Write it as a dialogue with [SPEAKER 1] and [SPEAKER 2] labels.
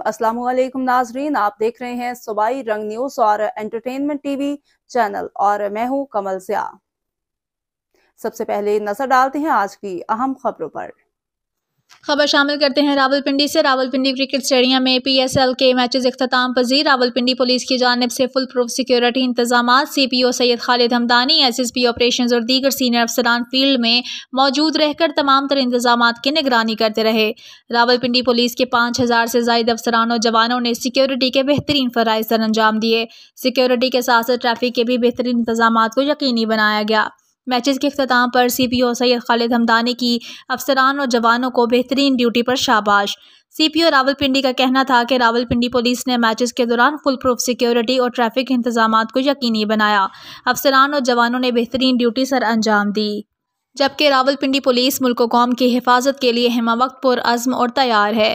[SPEAKER 1] अस्सलाम वालेकुम नाजरीन, आप देख रहे हैं सूबाई रंग न्यूज़ और एंटरटेनमेंट टीवी चैनल और मैं हूं कमल ज़िया। सबसे पहले नजर डालते हैं आज की अहम खबरों पर।
[SPEAKER 2] खबर शामिल करते हैं रावलपिंडी से। रावलपिंडी क्रिकेट स्टेडियम में PSL के मैचेस इख्तिताम पजीर। रावलपिंडी पुलिस की जानिब से फुल प्रूफ सिक्योरिटी इंतजाम। CPO Syed Khalid Hamdani, SSP operations और दीगर सीनियर अफसरान फील्ड में मौजूद रहकर तमाम तर इंतजाम की निगरानी करते रहे। रावलपिंडी पुलिस के 5000 से ज्यादा अफसरान और जवानों ने सिक्योरिटी के बेहतरीन फराइज सर अंजाम दिए। सिक्योरिटी के साथ साथ ट्रैफिक के भी बेहतरीन इंतजाम को यकीनी बनाया गया। मैचेस के इख्तिताम पर CPO सैयद खालिद हमदानी की अफसरान और जवानों को बेहतरीन ड्यूटी पर शाबाश। CPO रावलपिंडी का कहना था कि रावलपिंडी पुलिस ने मैचेस के दौरान फुल प्रूफ सिक्योरिटी और ट्रैफिक इंतजाम को यकीनी बनाया। अफसरान और जवानों ने बेहतरीन ड्यूटी सर अंजाम दी, जबकि रावलपिंडी पुलिस मुल्क व कौम की हिफाजत के लिए हिमा वक्त पुर अज़्म और तैयार है।